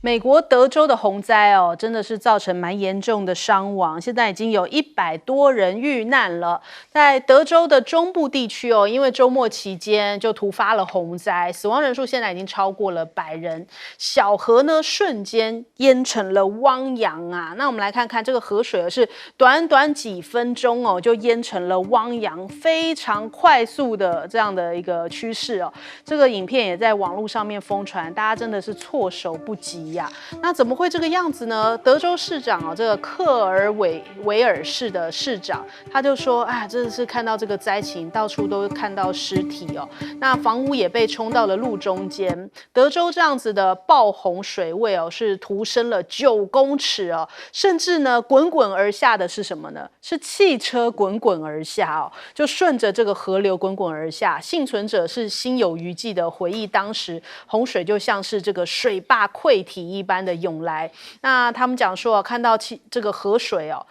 美国德州的洪灾哦，真的是造成蛮严重的伤亡，现在已经有100多人遇难了。在德州的中部地区哦，因为周末期间就突发了洪灾，死亡人数现在已经超过了100人，小河呢瞬间淹成了汪洋啊。那我们来看看这个河水是短短几分钟哦，就淹成了汪洋，非常快速的这样的一个趋势哦。这个影片也在网络上面疯传，大家真的是措手不及。那怎么会这个样子呢？德州市长哦，这个克尔维尔市的市长，他就说：“啊，真的是看到这个灾情，到处都看到尸体哦。那房屋也被冲到了路中间。德州这样子的爆洪水位哦，是徒深了9公尺哦，甚至呢，滚滚而下的是什么呢？是汽车滚滚而下哦，就顺着这个河流滚滚而下。幸存者是心有余悸的回忆，当时洪水就像是这个水坝溃堤一般的涌来。那他们讲说，看到这个河水哦，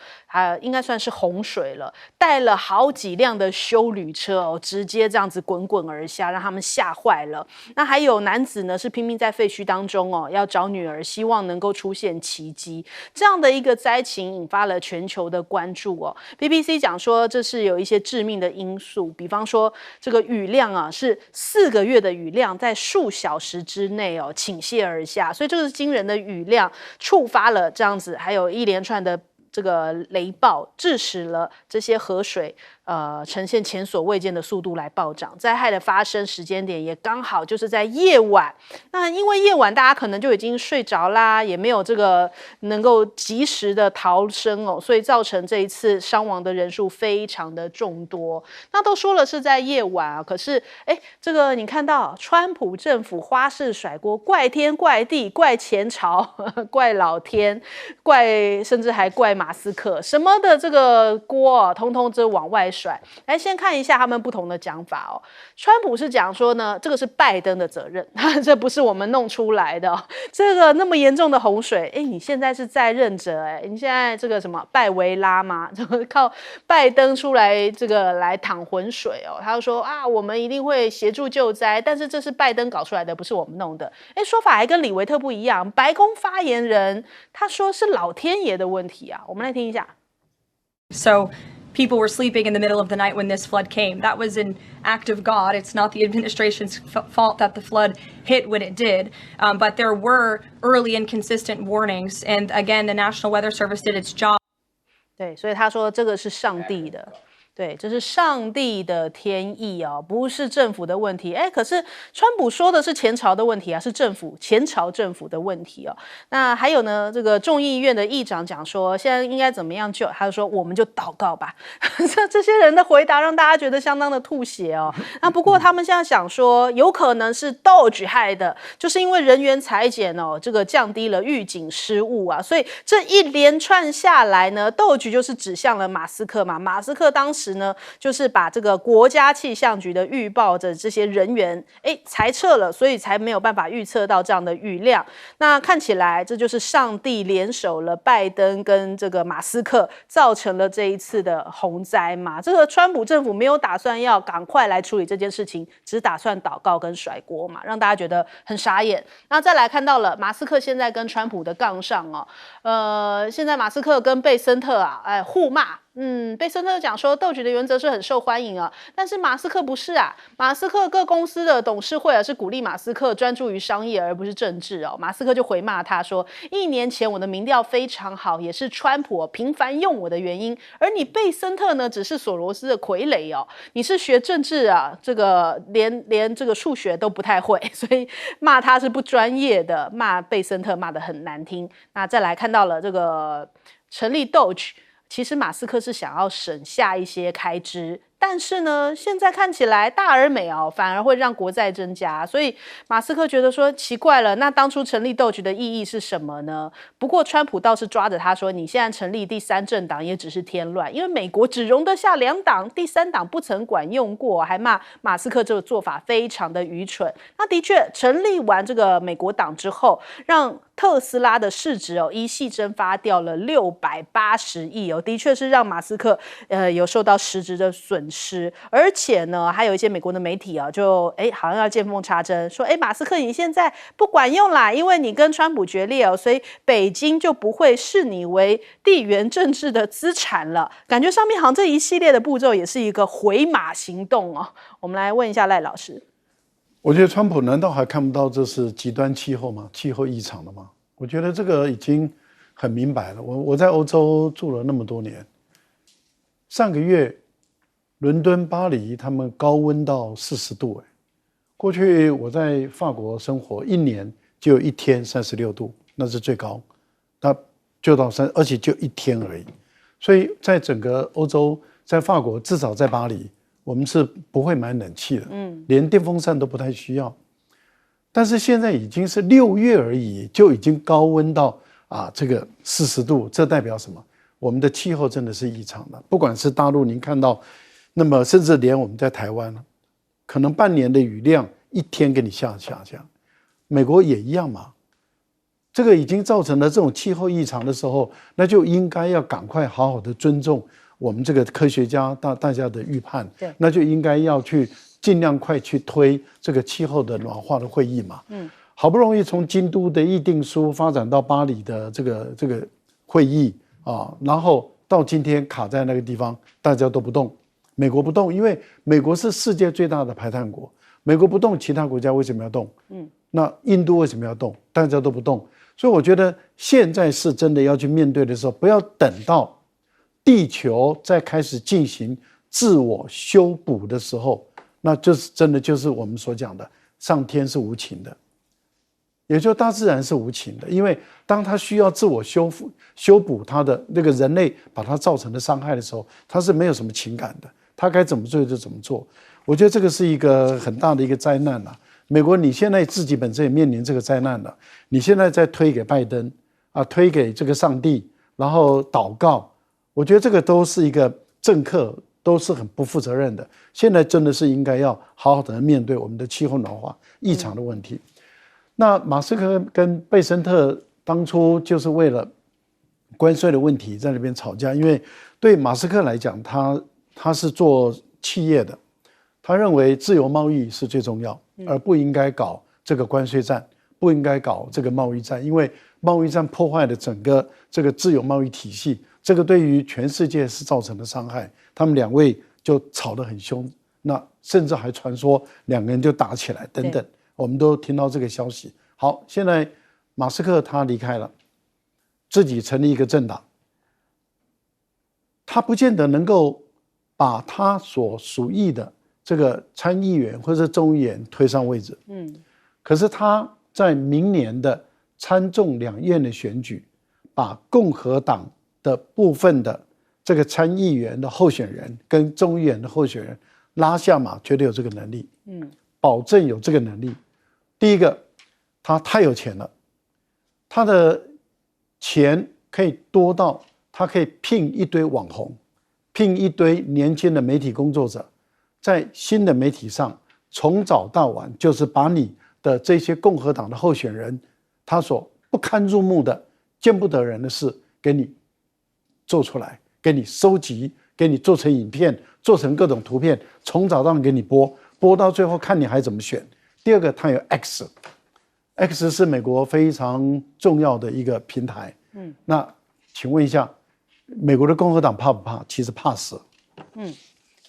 应该算是洪水了，带了好几辆的休旅车哦，直接这样子滚滚而下，让他们吓坏了。那还有男子呢，是拼命在废墟当中哦，要找女儿，希望能够出现奇迹。这样的一个灾情引发了全球的关注哦。BBC 讲说，这是有一些致命的因素，比方说这个雨量啊，是4个月的雨量，在数小时之内哦倾泻而下，所以这个是惊人的雨量，触发了这样子，还有一连串的这个雷暴，致使了这些河水呈现前所未见的速度来暴涨。灾害的发生时间点也刚好就是在夜晚，那因为夜晚大家可能就已经睡着啦，也没有这个能够及时的逃生哦，所以造成这一次伤亡的人数非常的众多。那都说了是在夜晚啊，可是这个你看到川普政府花式甩锅，怪天怪地怪前朝怪老天甚至还怪马斯克，什么的这个锅啊，通通就往外甩。来先看一下他们不同的讲法哦。川普是讲说呢，这个是拜登的责任，这不是我们弄出来的哦。这个那么严重的洪水，你现在是在任者，你现在这个什么拜维拉吗？靠拜登出来这个来淌浑水哦。他就说啊，我们一定会协助救灾，但是这是拜登搞出来的，不是我们弄的。说法还跟李维特不一样，白宫发言人他说是老天爷的问题啊。我们来听一下。So people were sleeping in the middle of the night when this flood came. That was an act of God. It's not the administration's fault that the flood hit when it did. But there were early and consistent warnings. And again, the National Weather Service did its job. 对，所以他说这个是上帝的。对，这是上帝的天意哦，不是政府的问题。可是川普说的是前朝的问题啊，是前朝政府的问题哦。那还有呢，这个众议院的议长讲说，现在应该怎么样救？他就说我们就祷告吧。这些人的回答让大家觉得相当的吐血哦。那不过他们现在想说，有可能是 Doge 害的，就是因为人员裁减哦，这个降低了预警失误啊，所以这一连串下来呢，Doge 就是指向了马斯克嘛。马斯克当时呢，就是把这个国家气象局的预报的这些人员裁撤了，所以才没有办法预测到这样的雨量。那看起来这就是上帝联手了拜登跟这个马斯克，造成了这一次的洪灾嘛。这个川普政府没有打算要赶快来处理这件事情，只打算祷告跟甩锅嘛，让大家觉得很傻眼。那再来看到了马斯克现在跟川普的杠上哦，现在马斯克跟贝森特互骂。贝森特讲说Doge的原则是很受欢迎啊，但是马斯克不是啊。马斯克各公司的董事会是鼓励马斯克专注于商业而不是政治哦。马斯克就回骂他说，1年前我的民调非常好，也是川普频繁用我的原因，而你贝森特呢只是索罗斯的傀儡哦。你是学政治啊，这个连这个数学都不太会，所以骂他是不专业的，骂贝森特骂得很难听。那再来看到了这个成立 Doge。其实马斯克是想要省下一些开支，但是呢，现在看起来大而美哦，反而会让国债增加，所以马斯克觉得说奇怪了，那当初成立Doge的意义是什么呢？不过川普倒是抓着他说，你现在成立第3政党也只是添乱，因为美国只容得下2党，第3党不曾管用过，还骂马斯克这个做法非常的愚蠢。那的确成立完这个美国党之后，让特斯拉的市值一夕蒸发掉了680亿的确是让马斯克有受到实质的损失。而且呢，还有一些美国的媒体就好像要见缝插针，说马斯克你现在不管用啦，因为你跟川普决裂所以北京就不会视你为地缘政治的资产了。感觉上面好像这一系列的步骤也是一个回马行动我们来问一下赖老师。我觉得川普难道还看不到这是极端气候吗？气候异常了吗？我觉得这个已经很明白了。我在欧洲住了那么多年，上个月伦敦、巴黎他们高温到40度过去我在法国生活1年就有1天36度，那是最高，那就到而且就1天而已。所以在整个欧洲，在法国至少在巴黎，我们是不会买冷气的，连电风扇都不太需要。但是现在已经是6月而已，就已经高温到这个40度，这代表什么？我们的气候真的是异常的。不管是大陆您看到，那么甚至连我们在台湾，可能半年的雨量1天给你下降，美国也一样嘛。这个已经造成了这种气候异常的时候，那就应该要赶快好好的尊重我们这个科学家大家的预判，那就应该要去尽量快去推这个气候的暖化的会议嘛。好不容易从京都的议定书发展到巴黎的这个会议然后到今天卡在那个地方，大家都不动，美国不动，因为美国是世界最大的排碳国，美国不动，其他国家为什么要动？那印度为什么要动？大家都不动。所以我觉得现在是真的要去面对的时候，不要等到地球在开始进行自我修补的时候，那就是真的就是我们所讲的上天是无情的，也就大自然是无情的。因为当它需要自我修补它的那个人类把它造成的伤害的时候，它是没有什么情感的，它该怎么做就怎么做。我觉得这个是一个很大的一个灾难美国你现在自己本身也面临这个灾难了，你现在在推给拜登推给这个上帝，然后祷告，我觉得这个都是一个政客，都是很不负责任的。现在真的是应该要好好的面对我们的气候暖化异常的问题。那马斯克跟贝森特当初就是为了关税的问题在那边吵架，因为对马斯克来讲，他是做企业的，他认为自由贸易是最重要，而不应该搞这个关税战，不应该搞这个贸易战，因为贸易战破坏了整个这个自由贸易体系，这个对于全世界是造成的伤害。他们2位就吵得很凶，那甚至还传说2个人就打起来等等，我们都听到这个消息。好，现在马斯克他离开了，自己成立一个政党，他不见得能够把他所属意的这个参议员或者众议员推上位置，可是他在明年的参众两院的选举，把共和党的部分的这个参议员的候选人跟众议员的候选人拉下马，绝对有这个能力，保证有这个能力。第一个，他太有钱了，他的钱可以多到他可以聘一堆网红，聘一堆年轻的媒体工作者，在新的媒体上从早到晚就是把你的这些共和党的候选人他所不堪入目的见不得人的事给你做出来，给你收集，给你做成影片，做成各种图片，从早到晚给你播到最后看你还怎么选。第二个，它有 X 是美国非常重要的一个平台，那请问一下，美国的共和党怕不怕？其实怕死。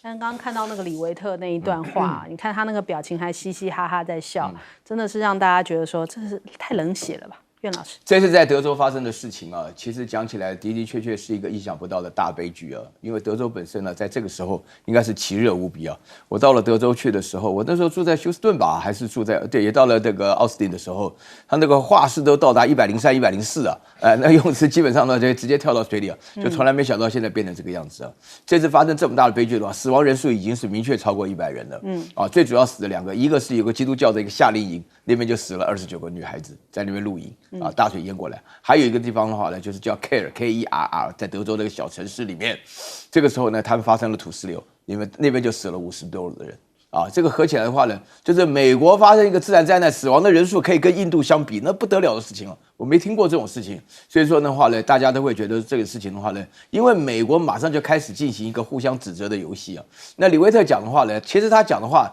但刚刚看到那个李维特那一段话，你看他那个表情还嘻嘻哈哈在笑，真的是让大家觉得说这是太冷血了吧？苑老师，这是在德州发生的事情其实讲起来的确是一个意想不到的大悲剧因为德州本身在这个时候应该是其热无比我到了德州去的时候，我那时候住在休斯顿吧，还是住在也到了这个奥斯汀的时候，他那个画室都到达103、104那泳池基本上呢就直接跳到水里就从来没想到现在变成这个样子这次发生这么大的悲剧的话，死亡人数已经是明确超过100人了最主要死的2个，一个是有个基督教的一个夏令营，那边就死了29个女孩子在那边露营大水淹过来。还有一个地方的话呢，就是叫 Kerr， 在德州那个小城市里面，这个时候呢，他们发生了土石流，因为那边就死了50多的人这个合起来的话呢，就是美国发生一个自然灾难，死亡的人数可以跟印度相比，那不得了的事情我没听过这种事情，所以说的话呢，大家都会觉得这个事情的话呢，因为美国马上就开始进行一个互相指责的游戏啊。那李维特讲的话呢，其实他讲的话，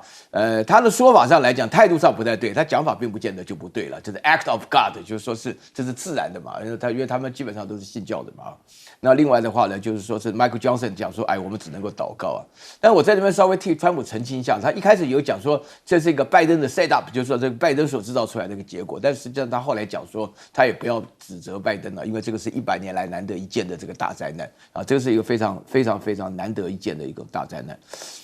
他的说法上来讲，态度上不太对，他讲法并不见得就不对了，就是 act of God， 就是说是这是自然的嘛，因为他们基本上都是信教的嘛。那另外的话呢，就是说是 Michael Johnson 讲说，哎，我们只能够祷告啊。但我在这边稍微替川普澄清一下，他一开始有讲说这是一个拜登的 set up， 就是说这个拜登所制造出来的一个结果，但实际上他后来讲说，他也不要指责拜登了，因为这个是100年来难得一见的这个大灾难啊，这个是一个非常难得一见的一个大灾难。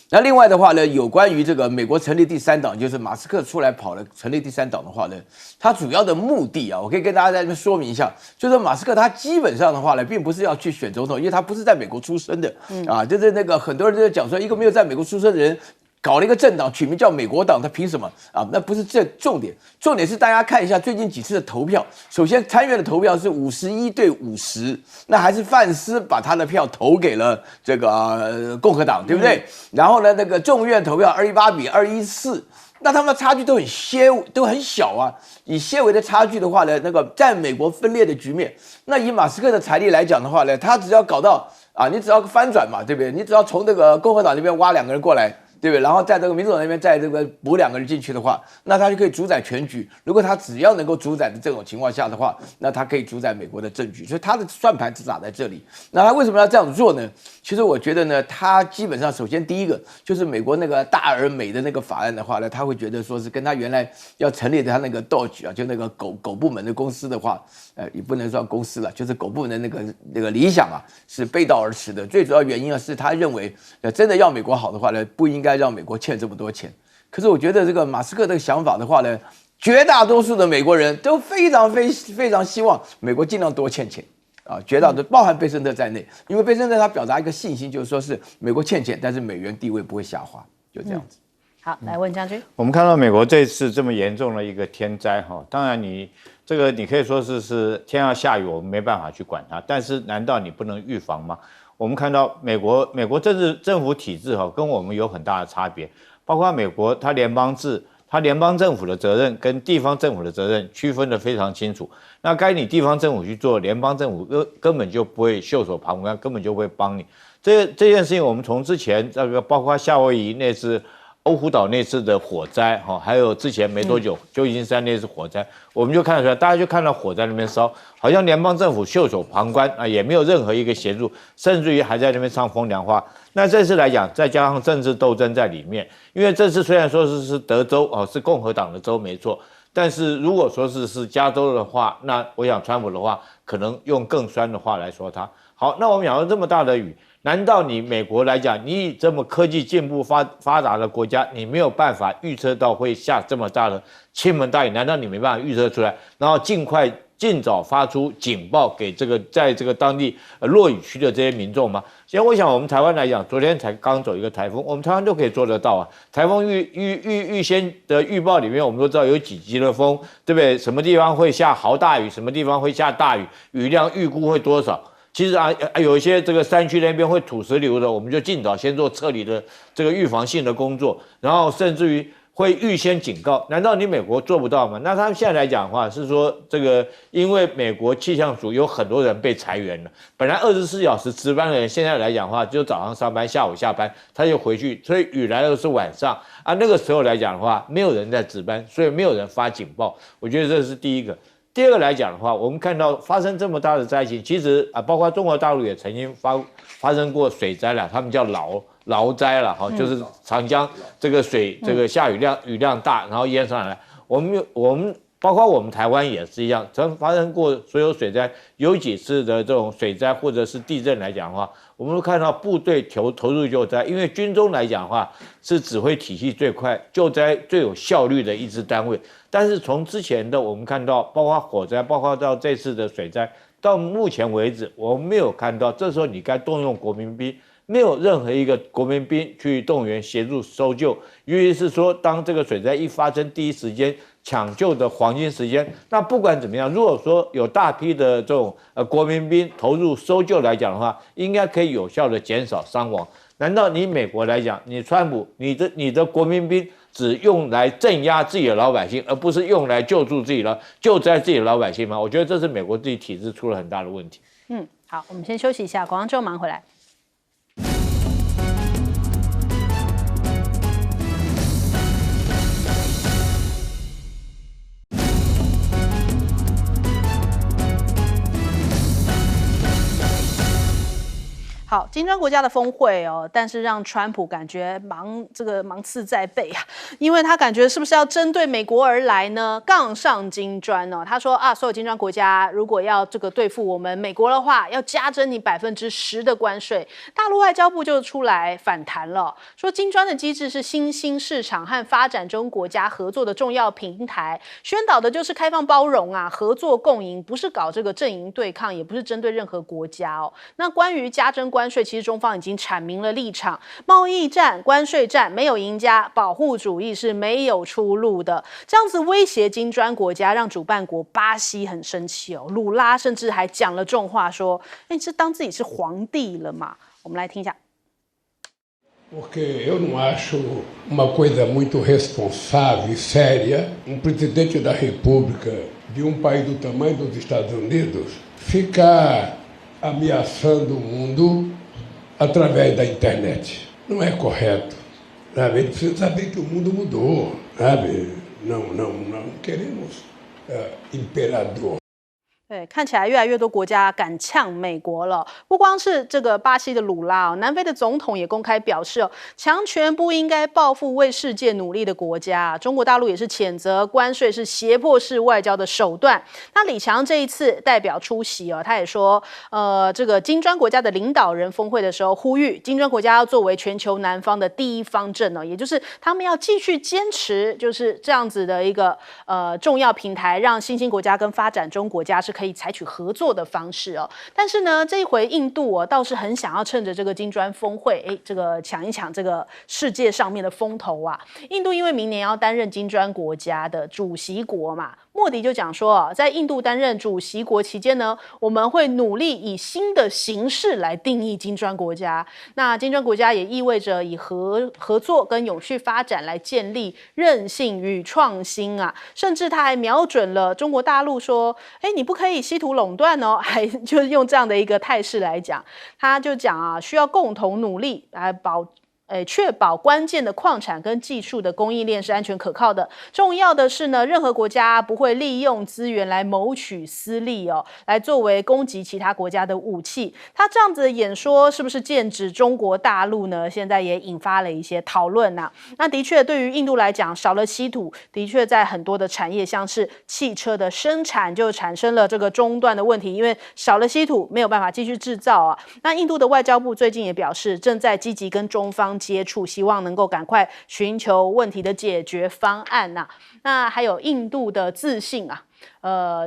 那另外的话呢，有关于这个美国成立第3党，就是马斯克出来跑了成立第3党的话呢，他主要的目的啊，我可以跟大家在这边说明一下，就是马斯克他基本上的话呢，并不是要去选总统，因为他不是在美国出生的啊，就是那个很多人都在讲说，一个没有在美国出生的人搞了一个政党，取名叫美国党，他凭什么啊？那不是这重点，重点是大家看一下最近几次的投票。首先参院的投票是51对50，那还是范斯把他的票投给了这个共和党，对不对？然后呢，那个众院投票218比214。那他们差距都很小啊，以些微的差距的话呢，那个在美国分裂的局面，那以马斯克的财力来讲的话呢，他只要搞到啊，你只要翻转嘛，对不对？你只要从这个共和党那边挖2个人过来，对不对？然后在这个民主党那边再这个补2个人进去的话，那他就可以主宰全局。如果他只要能够主宰的这种情况下的话，那他可以主宰美国的政局。所以他的算盘是打在这里。那他为什么要这样做呢？其实我觉得呢，他基本上首先第一个就是美国那个大而美的那个法案的话呢，他会觉得说是跟他原来要成立的他那个 Doge 啊，就那个狗部门的公司的话，也不能算公司了，就是狗部门的那个理想啊，是背道而驰的。最主要原因啊，是他认为真的要美国好的话呢，不应该让美国欠这么多钱。可是我觉得这个马斯克这个想法的话呢，绝大多数的美国人都非常希望美国尽量多欠钱。啊，绝大多数包含贝森特在内，因为贝森特他表达一个信心，就是说是美国欠钱，但是美元地位不会下滑，就这样子。好，来问将军。我们看到美国这次这么严重的一个天灾哈，当然你可以说是天要下雨，我们没办法去管它，但是难道你不能预防吗？我们看到美国政府体制哈，跟我们有很大的差别，包括美国它联邦制。它联邦政府的责任跟地方政府的责任区分得非常清楚。那该你地方政府去做，联邦政府根本就不会袖手旁观，根本就不会帮你。这件事情，我们从之前这个包括夏威夷那次、欧胡岛那次的火灾，还有之前没多久旧金山那次火灾，我们就看得出来，大家就看到火在那边烧，好像联邦政府袖手旁观啊，也没有任何一个协助，甚至于还在那边唱风凉话。那这次来讲，再加上政治斗争在里面，因为这次虽然说是德州是共和党的州没错，但是如果说是加州的话，那我想川普的话，可能用更酸的话来说他。好，那我们讲到这么大的雨，难道你美国来讲，你以这么科技进步发达的国家，你没有办法预测到会下这么大的倾盆大雨？难道你没办法预测出来，然后尽早发出警报给在这个当地落雨区的这些民众吗？其实我想我们台湾来讲，昨天才刚走一个台风，我们台湾都可以做得到啊。台风预先的预报里面，我们都知道有几级的风，对不对？什么地方会下豪大雨，什么地方会下大雨，雨量预估会多少？其实有一些这个山区那边会土石流的，我们就尽早先做撤离的这个预防性的工作，然后甚至于会预先警告。难道你美国做不到吗？那他们现在来讲的话，是说这个因为美国气象署有很多人被裁员了，本来24小时值班的人，现在来讲的话，就早上上班，下午下班，他就回去，所以雨来的是晚上啊，那个时候来讲的话，没有人在值班，所以没有人发警报。我觉得这是第一个。第二个来讲的话，我们看到发生这么大的灾情，其实包括中国大陆也曾经发生过水灾了，他们叫涝灾了哈，就是长江这个水这个下雨量大，然后淹上来。我们包括我们台湾也是一样，曾发生过所有水灾，有几次的这种水灾或者是地震来讲的话，我们都看到部队投入救灾，因为军中来讲的话是指挥体系最快、救灾最有效率的一支单位。但是从之前的我们看到，包括火灾，包括到这次的水灾，到目前为止，我们没有看到，这时候你该动用国民兵，没有任何一个国民兵去动员协助搜救，尤其是说当这个水灾一发生，第一时间抢救的黄金时间。那不管怎么样，如果说有大批的这种国民兵投入搜救来讲的话，应该可以有效的减少伤亡。难道你美国来讲，你川普，你的国民兵只用来镇压自己的老百姓，而不是用来救灾自己的老百姓吗？我觉得这是美国自己体制出了很大的问题。好，我们先休息一下，广告之后马上回来。好，金砖国家的峰会哦，但是让川普感觉芒刺在背啊，因为他感觉是不是要针对美国而来呢？杠上金砖哦，他说啊，所有金砖国家如果要对付我们美国的话，要加征你10%的关税。大陆外交部就出来反弹了，说金砖的机制是新兴市场和发展中国家合作的重要平台，宣导的就是开放包容啊，合作共赢，不是搞这个阵营对抗，也不是针对任何国家哦。那关于加征关税，其实中方已经阐明了立场，贸易战、关税战没有赢家，保护主义是没有出路的。这样子威胁金砖国家，让主办国巴西很生气哦。鲁拉甚至还讲了重话，说：“你是当自己是皇帝了嘛？”我们来听一下。Porque eu não acho uma coisa muito responsável e séria presidente da República de país do tamanho dos Estados Unidos ficar ameaçando o mundo através da internet. Não é correto. Sabe? Ele precisa saber que o mundo mudou. Sabe? Não queremos imperador. 对，看起来越来越多国家敢呛美国了。不光是这个巴西的鲁拉哦，南非的总统也公开表示哦，强权不应该报复为世界努力的国家。中国大陆也是谴责关税是胁迫式外交的手段。那李强这一次代表出席哦，他也说，这个金砖国家的领导人峰会的时候，呼吁金砖国家要作为全球南方的第一方阵哦，也就是他们要继续坚持就是这样子的一个重要平台，让新兴国家跟发展中国家是可以采取合作的方式哦。但是呢，这一回印度哦倒是很想要趁着这个金砖峰会，这个抢一抢这个世界上面的风头啊。印度因为明年要担任金砖国家的主席国嘛，莫迪就讲说，在印度担任主席国期间呢，我们会努力以新的形式来定义金砖国家。那金砖国家也意味着以合作跟永续发展来建立韧性与创新啊。甚至他还瞄准了中国大陆说，你不可以稀土垄断哦，还就是用这样的一个态势来讲，他就讲啊，需要共同努力来确保关键的矿产跟技术的供应链是安全可靠的。重要的是呢，任何国家不会利用资源来谋取私利哦，来作为攻击其他国家的武器。他这样子的演说是不是剑指中国大陆呢？现在也引发了一些讨论啊。那的确，对于印度来讲，少了稀土，的确在很多的产业，像是汽车的生产就产生了这个中断的问题，因为少了稀土，没有办法继续制造啊。那印度的外交部最近也表示，正在积极跟中方接触，希望能够赶快寻求问题的解决方案呐。那还有印度的自信啊。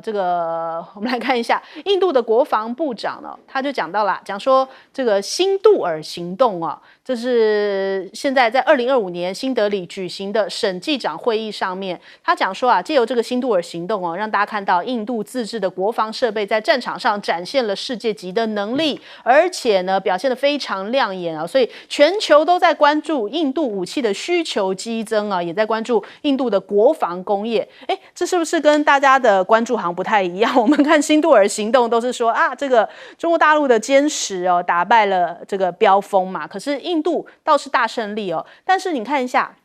这个我们来看一下，印度的国防部长呢，他就讲到了，讲说这个新杜尔行动啊，这是现在在2025年新德里举行的审计长会议上面，他讲说啊，借由这个新杜尔行动哦，让大家看到印度自制的国防设备在战场上展现了世界级的能力，而且呢表现得非常亮眼啊，所以全球都在关注印度武器的需求激增啊，也在关注印度的国防工业。这是不是跟大家的关注好像不太一样？我们看新杜尔行动都是说啊，这个中国大陆的歼10哦打败了这个标风嘛，可是印度倒是大胜利哦。但是你看一下，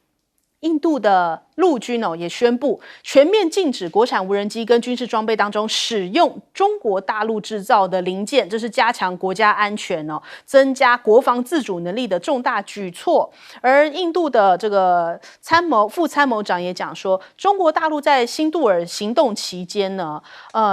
印度的陆军哦也宣布全面禁止国产无人机跟军事装备当中使用中国大陆制造的零件，这是加强国家安全哦，增加国防自主能力的重大举措。而印度的这个副参谋长也讲说，中国大陆在新杜尔行动期间呢，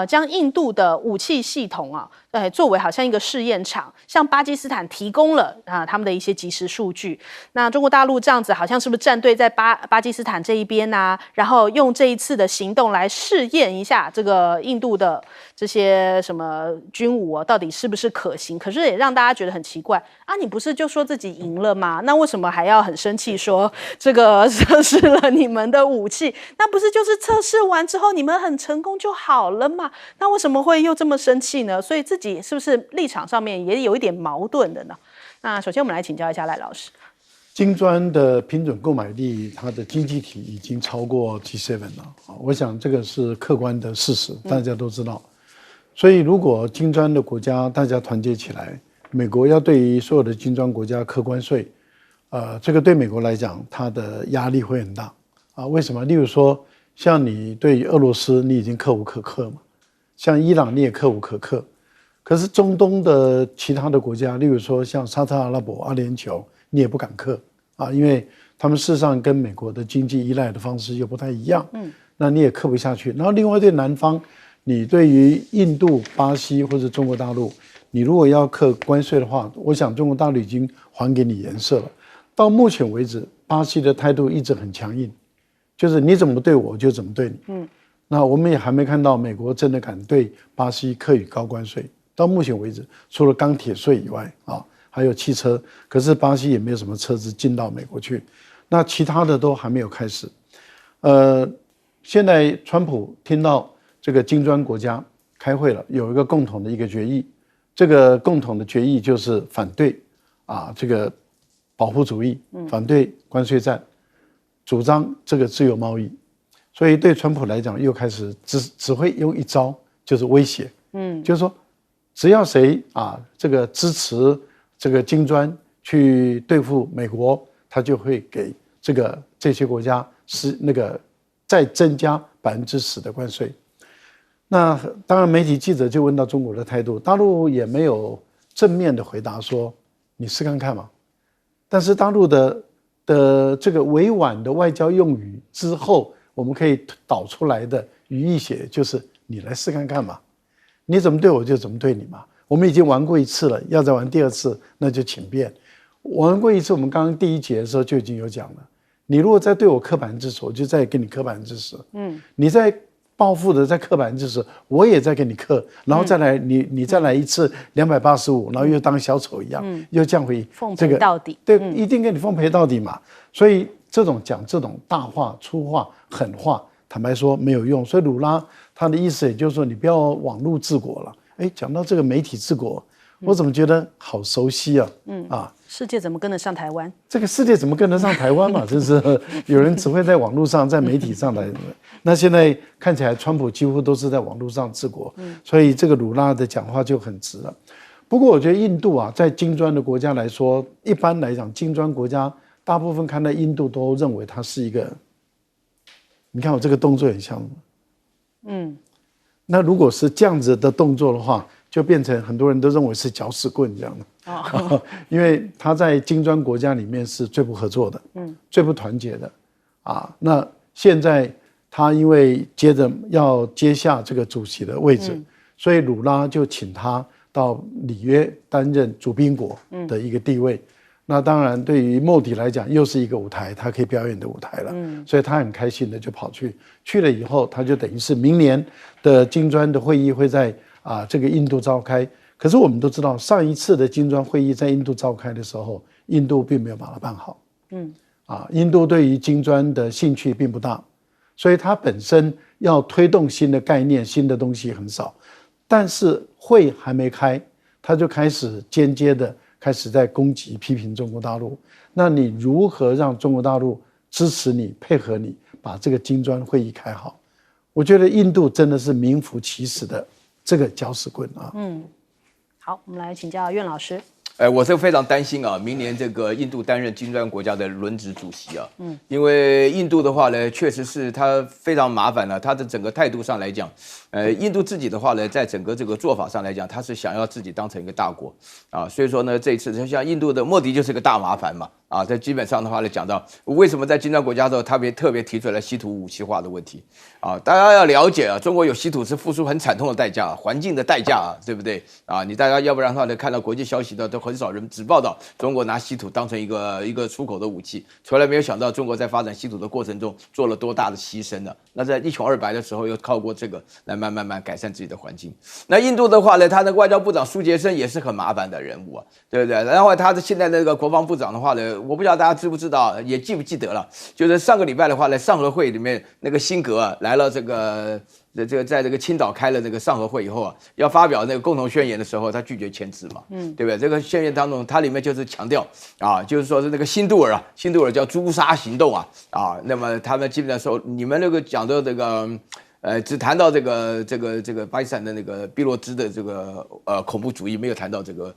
将印度的武器系统啊，作为好像一个试验场，向巴基斯坦提供了他们的一些即时数据。那中国大陆这样子好像是不是站队在巴基斯坦这一边啊？然后用这一次的行动来试验一下这个印度的这些什么军武到底是不是可行？可是也让大家觉得很奇怪啊，你不是就说自己赢了吗？那为什么还要很生气说这个测试了你们的武器？那不是就是测试完之后你们很成功就好了嘛？那为什么会又这么生气呢？所以自己是不是立场上面也有一点矛盾的呢？那首先我们来请教一下赖老师。金砖的平准购买力，它的经济体已经超过 G7 了，我想这个是客观的事实，大家都知道。所以如果金砖的国家大家团结起来，美国要对于所有的金砖国家课关税，这个对美国来讲，它的压力会很大啊。为什么？例如说，像你对于俄罗斯，你已经克无可克嘛，像伊朗你也克无可克，可是中东的其他的国家，例如说像沙特阿拉伯、阿联酋，你也不敢克啊，因为他们事实上跟美国的经济依赖的方式又不太一样，那你也克不下去。然后另外对南方，你对于印度、巴西或者中国大陆，你如果要课关税的话，我想中国大陆已经还给你颜色了。到目前为止，巴西的态度一直很强硬，就是你怎么对我就怎么对你。那我们也还没看到美国真的敢对巴西课以高关税。到目前为止，除了钢铁税以外啊，还有汽车，可是巴西也没有什么车子进到美国去。那其他的都还没有开始。现在川普听到这个金砖国家开会了，有一个共同的一个决议，这个共同的决议就是反对这个保护主义，反对关税战，主张这个自由贸易。所以对川普来讲，又开始只会用一招，就是威胁，就是说只要谁这个支持这个金砖去对付美国，他就会给这些国家再增加10%的关税。那当然，媒体记者就问到中国的态度，大陆也没有正面的回答说你试看看嘛。但是大陆的这个委婉的外交用语之后，我们可以导出来的语义写就是你来试看看嘛，你怎么对我就怎么对你嘛。我们已经玩过一次了，要再玩第二次那就请便。玩过一次，我们刚刚第一节的时候就已经有讲了，你如果再对我刻10%，我就再给你刻10%。你再报复的再刻10%，我也再给你刻，然后再来你再来一次285，然后又当小丑一样，又降回奉陪到底。对，一定给你奉陪到底嘛。所以讲这种大话、粗话、狠话，坦白说没有用。所以鲁拉他的意思也就是说，你不要网络治国了。讲到这个媒体治国，我怎么觉得好熟悉啊？世界怎么跟得上台湾？这个世界怎么跟得上台湾嘛？真是有人只会在网络上、在媒体上来。那现在看起来，川普几乎都是在网络上治国，所以这个鲁拉的讲话就很直了。不过，我觉得印度在金砖的国家来说，一般来讲，金砖国家大部分看待印度都认为它是一个，你看我这个动作很像，那如果是这样子的动作的话，就变成很多人都认为是搅屎棍这样的，因为他在金砖国家里面是最不合作的，最不团结的，那现在他因为接着要接下这个主席的位置，所以鲁拉就请他到里约担任主宾国的一个地位。那当然，对于莫迪来讲，又是一个舞台，他可以表演的舞台了。所以他很开心的就跑去了以后，他就等于是明年的金砖的会议会在这个印度召开。可是我们都知道，上一次的金砖会议在印度召开的时候，印度并没有把它办好。印度对于金砖的兴趣并不大，所以它本身要推动新的概念、新的东西很少。但是会还没开，他就开始间接的开始在攻击、批评中国大陆。那你如何让中国大陆支持你、配合你，把这个金砖会议开好？我觉得印度真的是名副其实的这个搅屎棍啊。好，我们来请教苑老师。我是非常担心啊，明年这个印度担任金砖国家的轮值主席啊，因为印度的话呢，确实是它非常麻烦了，它的整个态度上来讲，印度自己的话呢，在整个这个做法上来讲，它是想要自己当成一个大国啊，所以说呢，这一次像印度的莫迪就是个大麻烦嘛。啊，这基本上的话呢，讲到为什么在金砖国家的时候，特别提出来稀土武器化的问题啊，大家要了解啊，中国有稀土是付出很惨痛的代价，环境的代价啊，对不对啊？大家要不然的话呢，看到国际消息的都很少人只报道中国拿稀土当成一个出口的武器，从来没有想到中国在发展稀土的过程中做了多大的牺牲呢？那在一穷二白的时候，又靠过这个来慢慢改善自己的环境。那印度的话呢，他的外交部长苏杰生也是很麻烦的人物啊，对不对？然后他的现在那个国防部长的话呢，我不知道大家知不知道，也记不记得了？就是上个礼拜的话呢，上合会里面那个辛格啊来了这个在这个青岛开了这个上合会以后啊，要发表那个共同宣言的时候，他拒绝签字嘛，对不对？这个宣言当中，它里面就是强调啊，就是说是那个辛杜尔叫诛杀行动啊，那么他们基本上说，你们那个讲的这个。只谈到这个巴基斯坦的那个俾路支的这个恐怖主义，没有谈到这个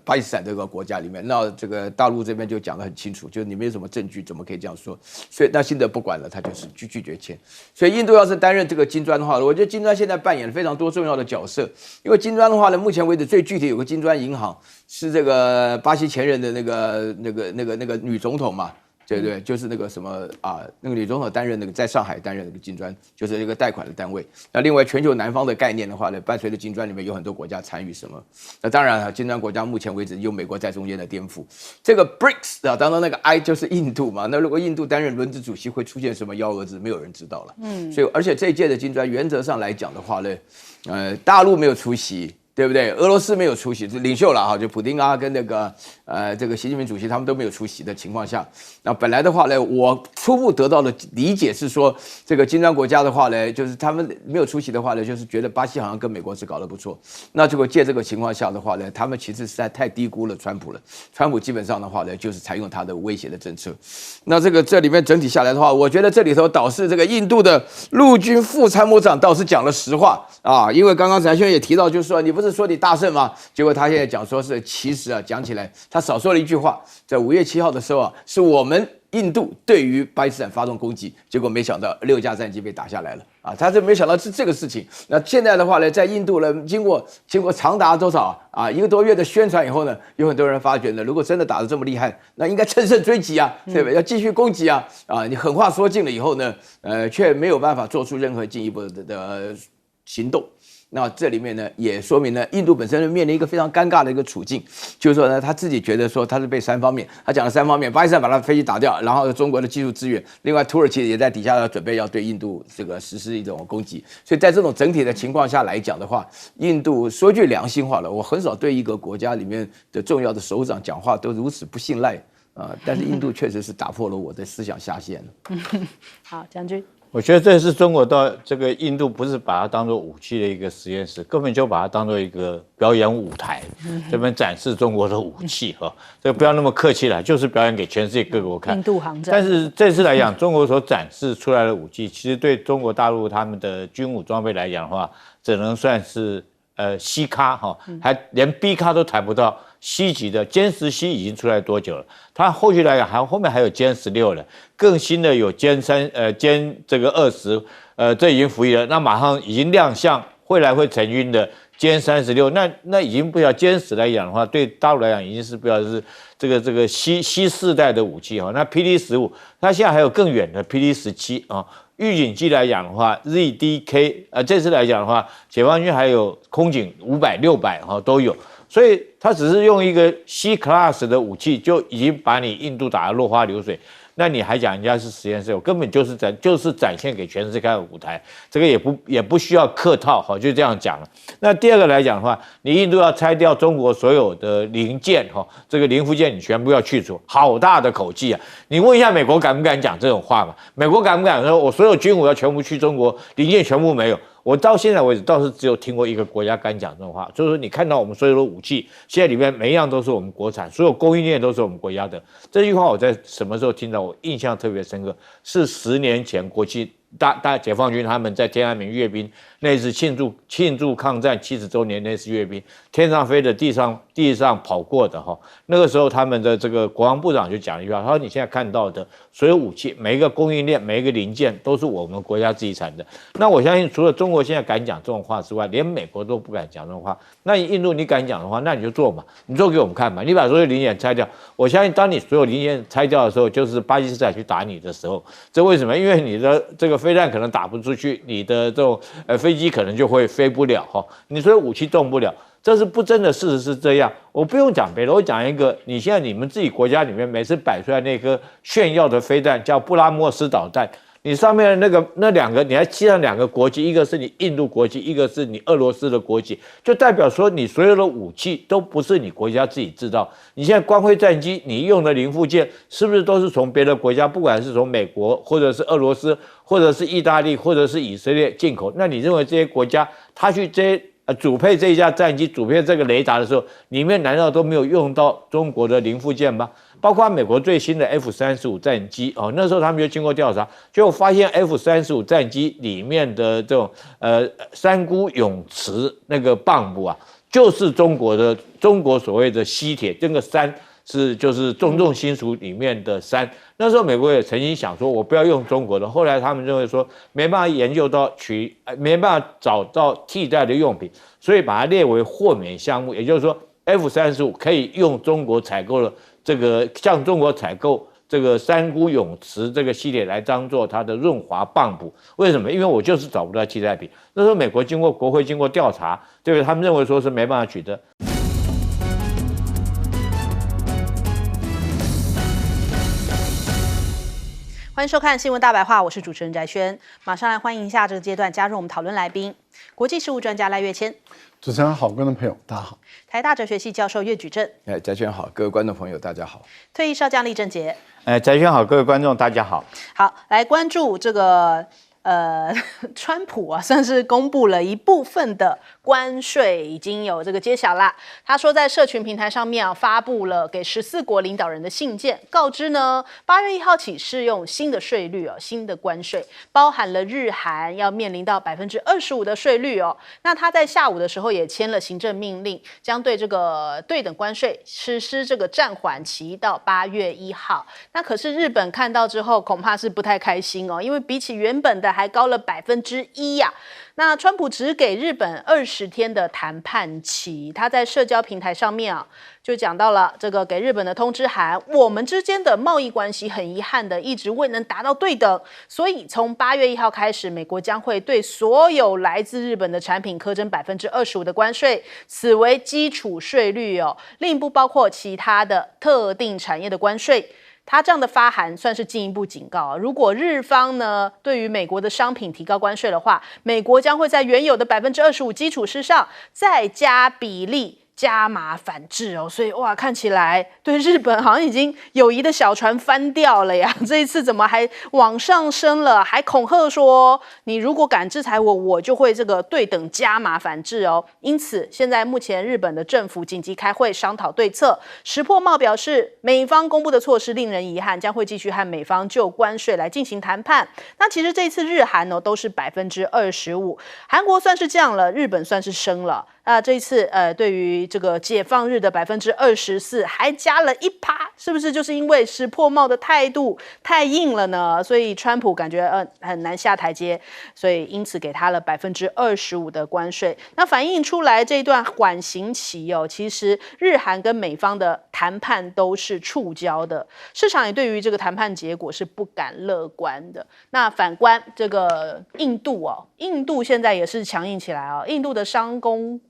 巴基斯坦这个国家里面。那这个大陆这边就讲得很清楚，就是你没有什么证据，怎么可以这样说？所以那辛德不管了，他就是拒绝签。所以印度要是担任这个金砖的话，我觉得金砖现在扮演了非常多重要的角色。因为金砖的话呢，目前为止最具体有个金砖银行，是这个巴西前任的那个女总统嘛。对，就是那个什么啊，那个女总统担任那个在上海担任那个金砖，就是一个贷款的单位。那另外全球南方的概念的话呢，伴随着金砖里面有很多国家参与什么。那当然了，金砖国家目前为止有美国在中间的颠覆。这个 BRICS 啊，当中那个 I 就是印度嘛。那如果印度担任轮值主席，会出现什么幺蛾子，没有人知道了。所以而且这一届的金砖原则上来讲的话呢，大陆没有出席。对不对？俄罗斯没有出席，是领袖了哈，就普丁啊跟那个这个习近平主席他们都没有出席的情况下，那本来的话呢，我初步得到的理解是说，这个金砖国家的话呢，就是他们没有出席的话呢，就是觉得巴西好像跟美国是搞得不错，那结果借这个情况下的话呢，他们其实实在太低估了川普了。川普基本上的话呢，就是采用他的威胁的政策。那这里面整体下来的话，我觉得这里头倒是这个印度的陆军副参谋长倒是讲了实话啊，因为刚刚翟轩也提到，就是说你不是说你大胜吗？结果他现在讲说是，其实啊，讲起来他少说了一句话，在5月7号的时候啊，是我们印度对于巴基斯坦发动攻击，结果没想到6架战机被打下来了啊！他没想到是这个事情。那现在的话呢，在印度呢，经过长达多少啊1个多月的宣传以后呢，有很多人发觉呢，如果真的打得这么厉害，那应该乘胜追击啊，对不对？要继续攻击啊！你狠话说尽了以后呢，却没有办法做出任何进一步的行动。那这里面呢，也说明呢，印度本身面临一个非常尴尬的一个处境，就是说呢，他自己觉得说他是被3方面，他讲了3方面，巴基斯坦把他飞机打掉，然后中国的技术资源，另外土耳其也在底下要准备要对印度这个实施一种攻击，所以在这种整体的情况下来讲的话，印度说句良心话了，我很少对一个国家里面的重要的首长讲话都如此不信赖但是印度确实是打破了我的思想下限了。好，将军。我觉得这是中国到这个印度，不是把它当作武器的一个实验室，根本就把它当作一个表演舞台，这边展示中国的武器哈。这个不要那么客气了，就是表演给全世界各国看。印度航站。但是这次来讲，中国所展示出来的武器，其实对中国大陆他们的军武装备来讲的话，只能算是C 咖哈，还连 B 咖都谈不到。C 级的歼10C已经出来多久了？它后续来讲后面还有歼16了，更新的有歼这个20，这已经服役了，那马上已经亮相，会成军的歼36，那已经不晓歼10来讲的话，对大陆来讲已经是不晓得是这个 C 世代的武器哈。那 PD15，它现在还有更远的 PD17啊。预警机来讲的话 ，ZDK 这次来讲的话，解放军还有空警500、600都有。所以他只是用一个 C class 的武器，就已经把你印度打得落花流水。那你还讲人家是实验室，我根本就是展现给全世界看的舞台，这个也不需要客套，好，就这样讲了。那第二个来讲的话，你印度要拆掉中国所有的零件，这个零附件你全部要去除，好大的口气啊！你问一下美国敢不敢讲这种话嘛？美国敢不敢说我所有军武要全部去中国，零件全部没有？我到现在为止倒是只有听过一个国家敢讲这种话，就是说你看到我们所有的武器，现在里面每一样都是我们国产，所有供应链都是我们国家的。这句话我在什么时候听到？我印象特别深刻，是10年前国际大解放军他们在天安门阅兵，那次庆祝抗战70周年那次阅兵，天上飞的地上地上跑过的哈。那个时候他们的这个国防部长就讲一句话，他说你现在看到的所有武器，每一个供应链，每一个零件都是我们国家自己产的。那我相信除了中国现在敢讲这种话之外，连美国都不敢讲这种话。那印度你敢讲的话，那你就做嘛，你做给我们看嘛，你把所有零件拆掉。我相信当你所有零件拆掉的时候，就是巴基斯坦去打你的时候。这为什么？因为你的这个飞弹可能打不出去，你的这种飞机可能就会飞不了哈，你所有武器动不了。这是不争的事实是这样，我不用讲别的，我讲一个，你现在你们自己国家里面每次摆出来那颗炫耀的飞弹叫布拉莫斯导弹，你上面那两个，你还漆上两个国旗，一个是你印度国旗，一个是你俄罗斯的国旗，就代表说你所有的武器都不是你国家自己制造。你现在光辉战机你用的零附件是不是都是从别的国家，不管是从美国或者是俄罗斯或者是意大利或者是以色列进口？那你认为这些国家他去这些主配这一架战机，主配这个雷达的时候，里面难道都没有用到中国的零附件吗？包括美国最新的 F-35战机哦，那时候他们就经过调查，结果发现 F-35战机里面的这种三菇泳池那个蚌埠啊，就是中国所谓的稀铁，这个铵是就是重金属里面的铵。那时候美国也曾经想说，我不要用中国的，后来他们认为说没办法研究到没办法找到替代的用品，所以把它列为豁免项目，也就是说 F-35可以用中国采购的这个向中国采购这个三菇泳池这个系列来当做它的润滑蚌埠。为什么？因为我就是找不到替代品。那时候美国国会经过调查，对不对？他们认为说是没办法取得。欢迎收看《新闻大白话》，我是主持人翟轩，马上来欢迎一下这个阶段加入我们讨论来宾，国际事务专家赖岳谦。主持人好，观众朋友大家好。台大哲学系教授岳举正。翟轩好，各位观众朋友大家好。退役少将厉正杰。翟轩好，各位观众大家好。好，来关注这个川普啊，算是公布了一部分的关税已经有这个揭晓啦。他说在社群平台上面发布了给14国领导人的信件，告知呢8月1号起适用新的税率哦，新的关税包含了日韩要面临到25%的税率哦。那他在下午的时候也签了行政命令，将对这个对等关税实施这个暂缓期到8月1号。那可是日本看到之后恐怕是不太开心哦，因为比起原本的还高了1%呀。那川普只给日本20天的谈判期，他在社交平台上面啊，就讲到了这个给日本的通知函，我们之间的贸易关系很遗憾的一直未能达到对等，所以从8月1号开始，美国将会对所有来自日本的产品课征25%的关税，此为基础税率哦，另不包括其他的特定产业的关税。他这样的发函算是进一步警告，如果日方呢对于美国的商品提高关税的话，美国将会在原有的25%基础之上再加比例加码反制哦。所以哇，看起来对日本好像已经友谊的小船翻掉了呀，这一次怎么还往上升了，还恐吓说你如果敢制裁我，我就会这个对等加码反制哦。因此现在目前日本的政府紧急开会商讨对策，石破茂表示美方公布的措施令人遗憾，将会继续和美方就关税来进行谈判。那其实这一次日韩哦都是25%，韩国算是降了，日本算是升了。这一次对于这个解放日的24%还加了1%，是不是就是因为石破茂的态度太硬了呢？所以川普感觉很难下台阶，所以因此给他了25%的关税。那反映出来这一段缓刑期哦，其实日韩跟美方的谈判都是触礁的，市场也对于这个谈判结果是不敢乐观的。那反观这个印度哦，印度现在也是强硬起来哦，印度的商工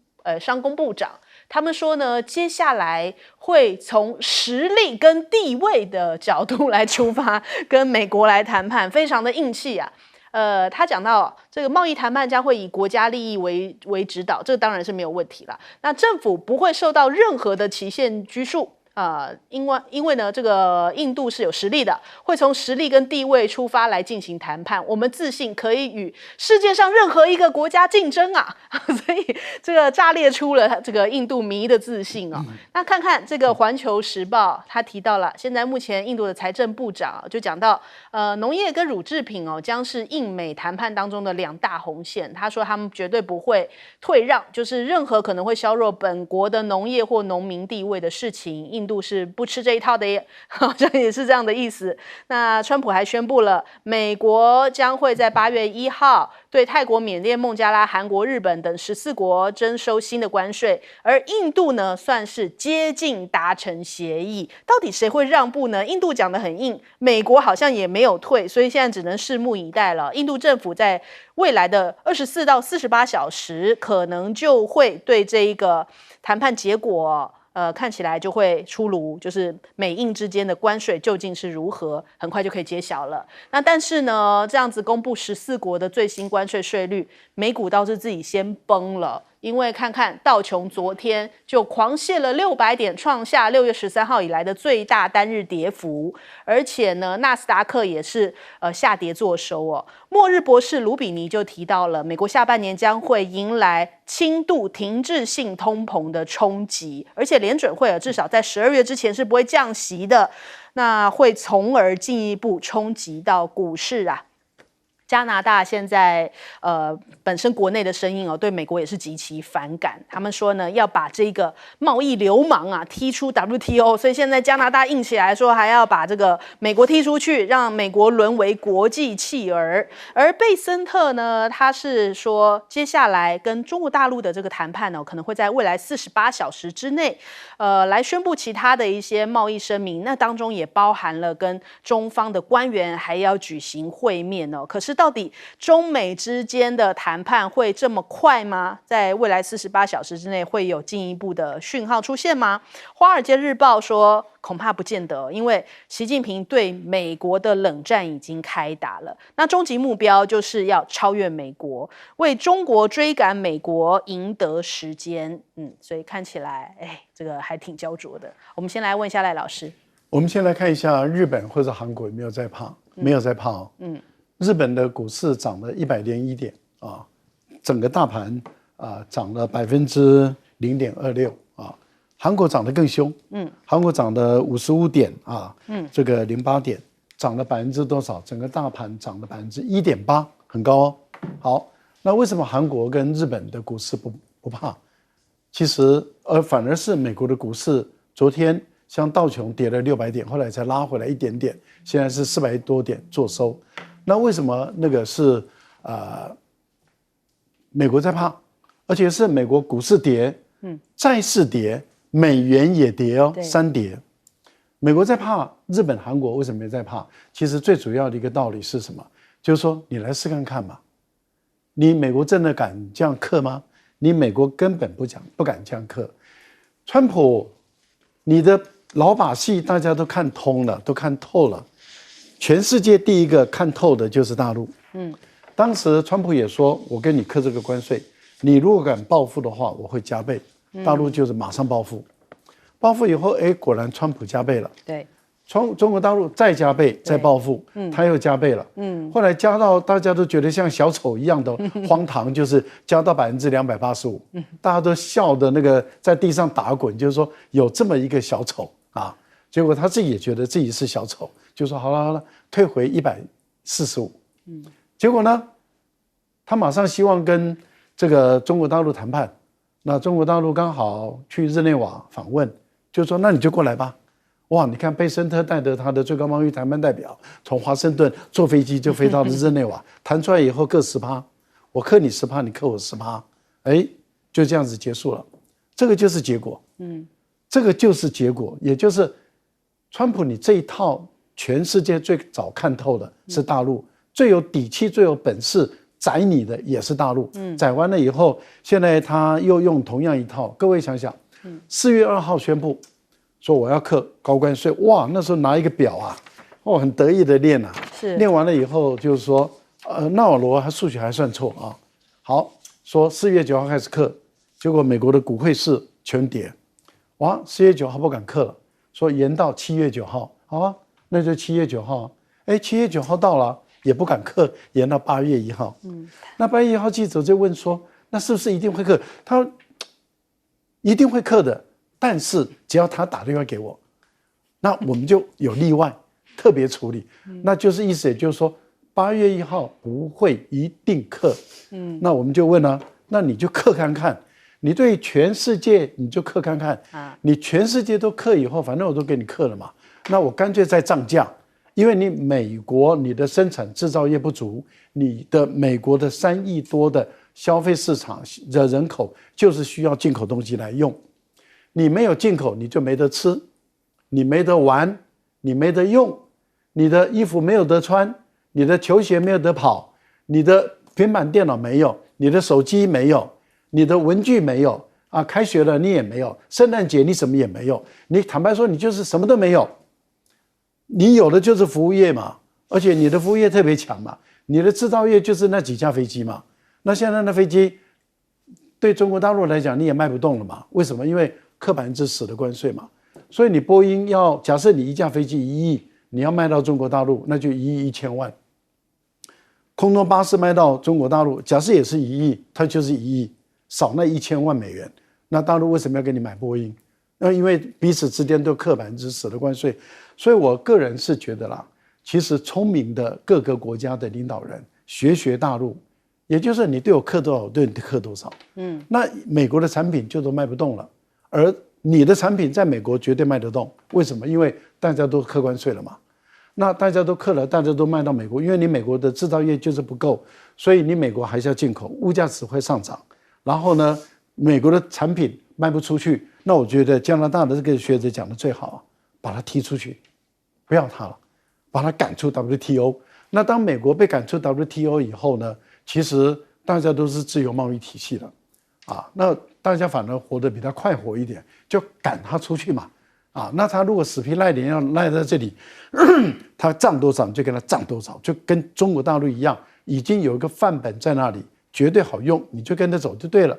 部长他们说呢，接下来会从实力跟地位的角度来出发，跟美国来谈判，非常的硬气啊。他讲到这个贸易谈判将会以国家利益为指导，这当然是没有问题啦。那政府不会受到任何的期限拘束，因为呢，这个印度是有实力的，会从实力跟地位出发来进行谈判。我们自信可以与世界上任何一个国家竞争啊，所以这个炸裂出了这个印度迷的自信哦。那看看这个《环球时报》，他提到了，现在目前印度的财政部长就讲到，农业跟乳制品哦，将是印美谈判当中的2大红线。他说他们绝对不会退让，就是任何可能会削弱本国的农业或农民地位的事情，印度是不吃这一套的耶，好像也是这样的意思。那川普还宣布了，美国将会在8月1号对泰国、缅甸、孟加拉、韩国、日本等14国征收新的关税，而印度呢，算是接近达成协议。到底谁会让步呢？印度讲得很硬，美国好像也没有退，所以现在只能拭目以待了。印度政府在未来的24到48小时，可能就会对这一个谈判结果看起来就会出炉，就是美印之间的关税究竟是如何，很快就可以揭晓了。那但是呢，这样子公布14国的最新关税税率，美股倒是自己先崩了。因为看看道琼昨天就狂泻了600点，创下6月13号以来的最大单日跌幅，而且呢，纳斯达克也是下跌作收哦。末日博士卢比尼就提到了，美国下半年将会迎来轻度停滞性通膨的冲击，而且联准会至少在12月之前是不会降息的，那会从而进一步冲击到股市啊。加拿大现在本身国内的声音对美国也是极其反感，他们说呢要把这个贸易流氓啊踢出 WTO， 所以现在加拿大硬起来说还要把这个美国踢出去，让美国沦为国际弃儿。而贝森特呢，他是说接下来跟中国大陆的这个谈判可能会在未来48小时之内来宣布其他的一些贸易声明，那当中也包含了跟中方的官员还要举行会面可是到底中美之间的谈判会这么快吗？在未来48小时之内会有进一步的讯号出现吗？华尔街日报说恐怕不见得，因为习近平对美国的冷战已经开打了，那终极目标就是要超越美国，为中国追赶美国赢得时间。所以看起来这个还挺焦灼的。我们先来问一下赖老师，我们先来看一下日本或者韩国有没有在怕？没有在怕日本的股市涨了101点啊，整个大盘涨了0.26%啊，韩国涨得更凶，韩国涨了55点啊，这个08点涨了多少？整个大盘涨了1.8%，很高哦。好，那为什么韩国跟日本的股市不怕？其实反而是美国的股市昨天像道琼跌了600点，后来才拉回来一点点，现在是400多点做收。那为什么那个是美国在怕，而且是美国股市跌，债市跌，美元也跌3跌。美国在怕，日本、韩国为什么没在怕？其实最主要的一个道理是什么？就是说你来试看看嘛，你美国真的敢这样克吗？你美国根本不敢这样克。川普，你的老把戏大家都看通了，都看透了。全世界第一个看透的就是大陆。当时川普也说，我跟你课这个关税，你如果敢报复的话，我会加倍。大陆就是马上报复，报复以后，果然川普加倍了。对，中国大陆再加倍，再报复，他又加倍了。后来加到大家都觉得像小丑一样的荒唐，就是加到285%，大家都笑的那个在地上打滚，就是说有这么一个小丑啊。结果他自己也觉得自己是小丑，就说好了，退回145。结果呢，他马上希望跟这个中国大陆谈判。那中国大陆刚好去日内瓦访问，就说那你就过来吧。哇，你看贝森特带着他的最高贸易谈判代表，从华盛顿坐飞机就飞到了日内瓦，谈出来以后各10%，我克你10%，你克我10%，就这样子结束了。这个就是结果。这个就是结果，也就是川普你这一套，全世界最早看透的是大陆，最有底气、最有本事宰你的也是大陆。宰完了以后，现在他又用同样一套。各位想想，4月2号宣布说我要课高关税，哇，那时候拿一个表啊，很得意的练啊，练完了以后就是说，纳瓦罗他数学还算错啊。好，说4月9号开始课，结果美国的股汇市全跌，哇，4月9号不敢课了。说延到7月9号，好啊，那就7月9号。哎，7月9号到了，也不敢克，延到8月1号。那8月1号记者就问说，那是不是一定会克？他说一定会克的，但是只要他打电话给我，那我们就有例外，特别处理。那就是意思，也就是说8月1号不会一定克。那我们就问了，那你就克看看。你对全世界你就克看看，你全世界都克以后，反正我都给你克了嘛，那我干脆再涨价，因为你美国你的生产制造业不足，你的美国的3亿多的消费市场的人口就是需要进口东西来用，你没有进口你就没得吃，你没得玩，你没得用，你的衣服没有得穿，你的球鞋没有得跑，你的平板电脑没有，你的手机没有，你的文具没有啊，开学了你也没有，圣诞节你什么也没有，你坦白说你就是什么都没有，你有的就是服务业嘛，而且你的服务业特别强嘛，你的制造业就是那几架飞机嘛，那现在那飞机对中国大陆来讲你也卖不动了嘛，为什么？因为课10%的关税嘛，所以你波音要假设你一架飞机1亿，你要卖到中国大陆那就1亿1千万，空中巴士卖到中国大陆假设也是1亿，它就是1亿，少那1000万美元，那大陆为什么要给你买波音？那因为彼此之间都课10%的关税，所以我个人是觉得啦，其实聪明的各个国家的领导人学大陆，也就是你对我课多少，我对你课多少。那美国的产品就都卖不动了，而你的产品在美国绝对卖得动，为什么？因为大家都课关税了嘛。那大家都课了，大家都卖到美国，因为你美国的制造业就是不够，所以你美国还是要进口，物价只会上涨。然后呢，美国的产品卖不出去，那我觉得加拿大的这个学者讲的最好，把他踢出去，不要他了，把他赶出 WTO。那当美国被赶出 WTO 以后呢，其实大家都是自由贸易体系了，啊，那大家反而活得比他快活一点，就赶他出去嘛。啊，那他如果死皮赖脸要赖在这里，他涨多少你就跟他涨多少，就跟中国大陆一样，已经有一个范本在那里，绝对好用，你就跟着走就对了。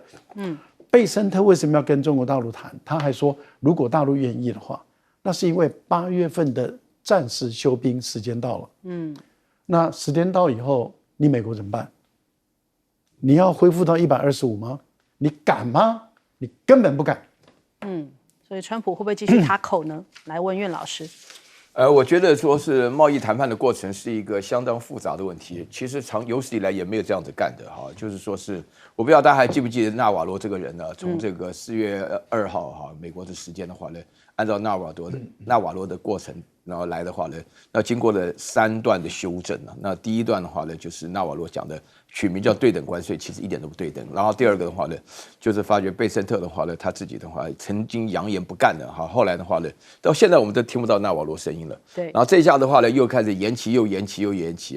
贝森特为什么要跟中国大陆谈？他还说，如果大陆愿意的话，那是因为8月份的暂时休兵时间到了。那时间到以后，你美国怎么办？你要恢复到125吗？你敢吗？你根本不敢。所以川普会不会继续卡口呢？来问苑老师。我觉得说是贸易谈判的过程是一个相当复杂的问题。其实有史以来也没有这样子干的哈，就是说是我不知道大家还记不记得纳瓦罗这个人呢？从这个4月2号哈，美国的时间的话呢，按照纳瓦罗的过程，然后来的话呢，那经过了3段的修正啊。那第一段的话呢，就是纳瓦罗讲的取名叫对等关税，其实一点都不对等。然后第二个的话呢，就是发觉贝森特的话呢，他自己的话曾经扬言不干的哈，后来的话呢，到现在我们都听不到纳瓦罗声音了。对。然后这一下的话呢，又开始延期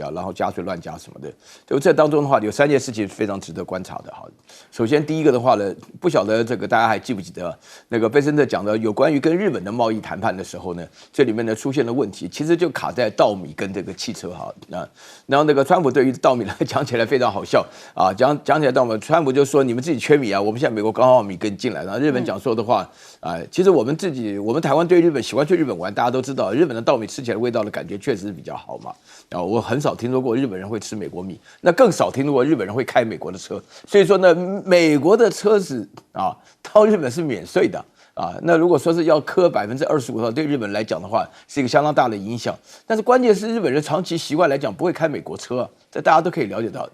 啊，然后加税乱加什么的。就这当中的话，有3件事情非常值得观察的哈。首先第一个的话呢，不晓得这个大家还记不记得那个贝森特讲的有关于跟日本的贸易谈判的时候呢，这里面呢出现了问题，其实就卡在稻米跟这个汽车哈。然后那个川普对于稻米来讲起来非常好笑啊，讲起来稻米，川普就说你们自己缺米啊，我们现在美国刚好米跟进来，然后日本讲说的话其实我们台湾对日本喜欢去日本玩，大家都知道日本的稻米吃起来味道的感觉确实是比较好嘛。然后我很少听说过日本人会吃美国米，那更少听说过日本人会开美国的车，所以说呢，美国的车子到日本是免税的。那如果说是要磕25%的话，对日本来讲的话，是一个相当大的影响。但是关键是日本人长期习惯来讲不会开美国车这大家都可以了解到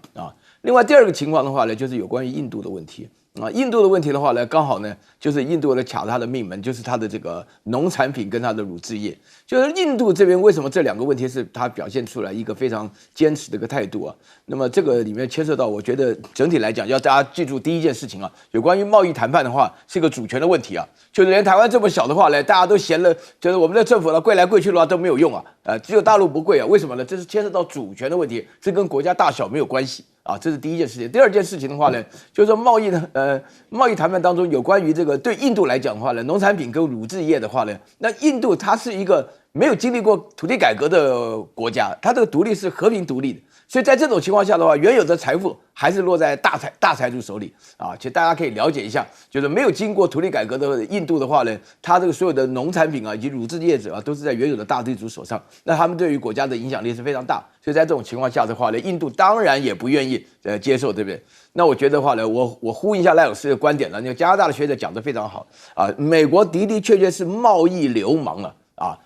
另外第二个情况的话呢，就是有关于印度的问题印度的问题的话呢，刚好呢就是印度呢卡他的命门，就是他的这个农产品跟他的乳制业。就是印度这边为什么这2个问题是他表现出来一个非常坚持的一个态度那么这个里面牵涉到，我觉得整体来讲要大家记住第一件事情有关于贸易谈判的话是一个主权的问题就是连台湾这么小的话呢，大家都嫌了，就是我们的政府跪来跪去的话都没有用只有大陆不跪为什么呢？这是牵涉到主权的问题，这跟国家大小没有关系这是第一件事情。第二件事情的话呢，就是说贸易谈判当中有关于这个对印度来讲的话呢，农产品跟乳制业的话呢，那印度它是一个没有经历过土地改革的国家，它这个独立是和平独立的。所以在这种情况下的话，原有的财富还是落在大财主手里啊。其实大家可以了解一下，就是没有经过土地改革的印度的话呢，它这个所有的农产品啊以及乳制业者啊，都是在原有的大地主手上。那他们对于国家的影响力是非常大。所以在这种情况下的话呢，印度当然也不愿意接受，对不对？那我觉得的话呢，我呼应一下赖老师的观点了。那个加拿大的学者讲得非常好啊，美国的的确确是贸易流氓了。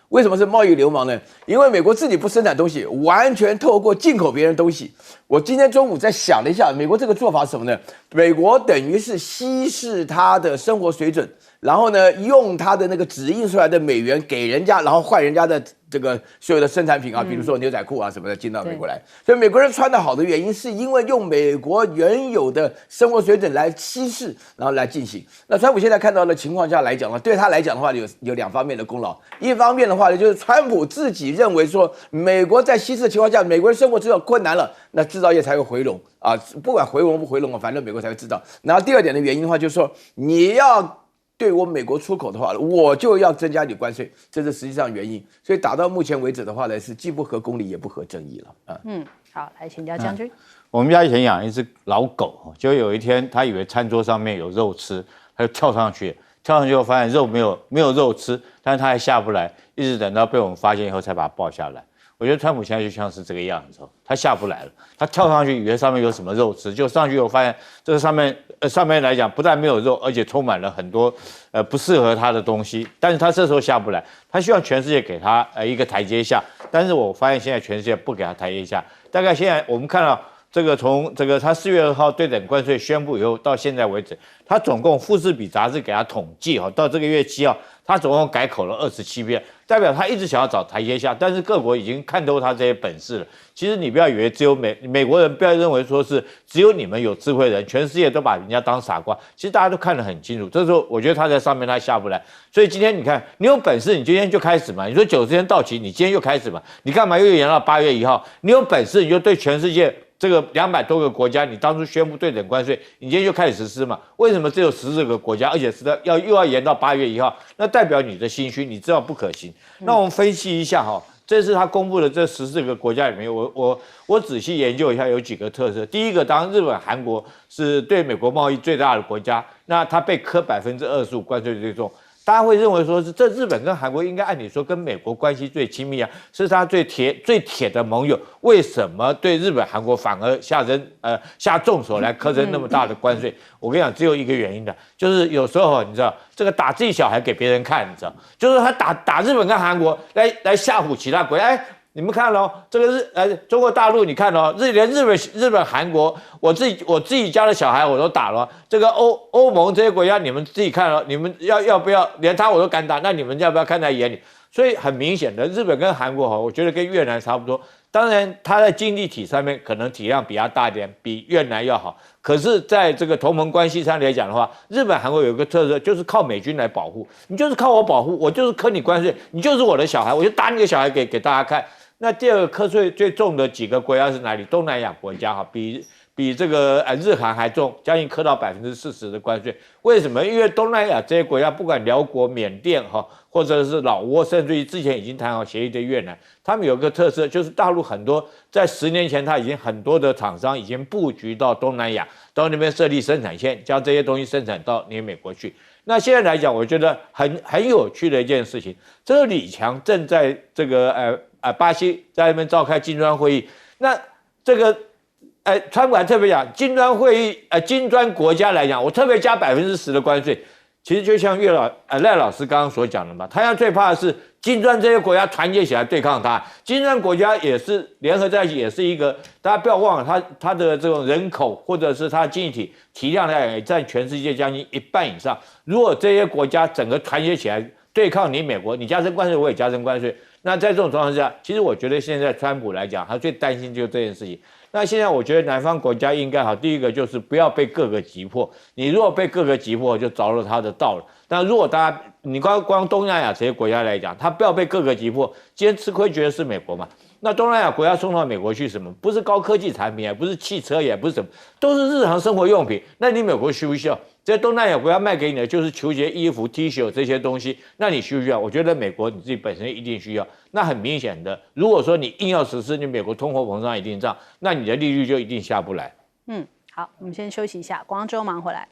为什么是贸易流氓呢？因为美国自己不生产东西，完全透过进口别人东西。我今天中午在想了一下，美国这个做法是什么呢？美国等于是稀释它的生活水准，然后呢，用它的那个纸印出来的美元给人家，然后换人家的这个所有的生产品啊，比如说牛仔裤啊什么的进到美国来。所以美国人穿得好的原因，是因为用美国原有的生活水准来稀释，然后来进行。那川普现在看到的情况下来讲呢，对他来讲的话，有两方面的功劳。一方面的话呢，就是川普自己认为说，美国在稀释的情况下，美国人生活只有困难了，那制造业才会回笼啊，不管回笼不回笼，反正美国才会制造。然后第二点的原因的话，就是说你要对我美国出口的话，我就要增加你关税，这是实际上原因。所以打到目前为止的话呢，是既不合公理也不合正义了啊。好，来请教将军。我们家以前养一只老狗，就有一天他以为餐桌上面有肉吃，他就跳上去后发现肉没有肉吃，但是他还下不来，一直等到被我们发现以后才把它抱下来。我觉得川普现在就像是这个样子，他下不来了，他跳上去以为上面有什么肉吃，就上去以后发现这个上面来讲不但没有肉，而且充满了很多不适合他的东西，但是他这时候下不来，他希望全世界给他一个台阶下，但是我发现现在全世界不给他台阶下，大概现在我们看到。这个从这个他4月2号对等关税宣布以后到现在为止，他总共富士比杂志给他统计到这个月7号，他总共改口了27遍，代表他一直想要找台阶下，但是各国已经看透他这些本事了。其实你不要以为只有美国人，不要认为说是只有你们有智慧人，全世界都把人家当傻瓜。其实大家都看得很清楚。这时候我觉得他在上面他下不来，所以今天你看，你有本事你今天就开始嘛。你说90天到期，你今天就开始嘛？你干嘛又延到8月1号？你有本事你就对全世界。这个200多个国家，你当初宣布对等关税，你今天就开始实施嘛？为什么只有14个国家，而且是又要延到8月1号？那代表你的心虚，你知道不可行。那我们分析一下这是他公布的这14个国家里面，我仔细研究一下，有几个特色。第一个，当然日本、韩国是对美国贸易最大的国家，那它被课25%关税最重。大家会认为说是这日本跟韩国应该按理说跟美国关系最亲密啊，是他最铁的盟友，为什么对日本、韩国反而下重手来课征那么大的关税？我跟你讲，只有一个原因的，就是有时候你知道这个打自己小孩给别人看，你知道，就是他打日本跟韩国来吓唬其他国家，你们看这个中国大陆，你看连日本、韩国，我自己家的小孩我都打了。这个欧盟这些国家，你们自己看你们要不要？连他我都敢打，那你们要不要看在眼里？所以很明显的，日本跟韩国我觉得跟越南差不多。当然，它在经济体上面可能体量比它大一点，比越南要好。可是，在这个同盟关系上来讲的话，日本、韩国有一个特色，就是靠美军来保护。你就是靠我保护，我就是课你关税，你就是我的小孩，我就打你的小孩给大家看。那第二个课税最重的几个国家是哪里？东南亚国家比这个日韩还重，将近课到40%的关税。为什么？因为东南亚这些国家，不管辽国、缅甸或者是老挝，甚至于之前已经谈好协议的越南，他们有个特色，就是大陆很多在10年前，他已经很多的厂商已经布局到东南亚，到那边设立生产线，将这些东西生产到你美国去。那现在来讲，我觉得很有趣的一件事情，这个李强正在这个巴西在那边召开金砖会议，那这个川普还特别讲金砖会议金砖国家来讲，我特别加10%的关税。其实就像赖老师刚刚所讲的嘛，他要最怕的是金砖这些国家团结起来对抗他。金砖国家也是联合在一起，也是一个大家不要忘了，它的这种人口或者是它的经济体量来讲，也占全世界将近1半以上。如果这些国家整个团结起来对抗你美国，你加征关税，我也加征关税。那在这种状况下，其实我觉得现在川普来讲，他最担心就是这件事情。那现在我觉得南方国家应该第一个就是不要被各个击破。你如果被各个击破，就着了他的道了。但如果大家你光东南亚这些国家来讲，他不要被各个击破。今天吃亏觉得是美国嘛？那东南亚国家送到美国去什么？不是高科技产品，也不是汽车，也不是什么，都是日常生活用品。那你美国需不需要？这些东南亚国家卖给你的就是球鞋、衣服、T 恤这些东西，那你需不需要？我觉得美国你自己本身一定需要。那很明显的，如果说你硬要实施你美国通货膨胀一定涨，那你的利率就一定下不来。好，我们先休息一下，广州马上回来。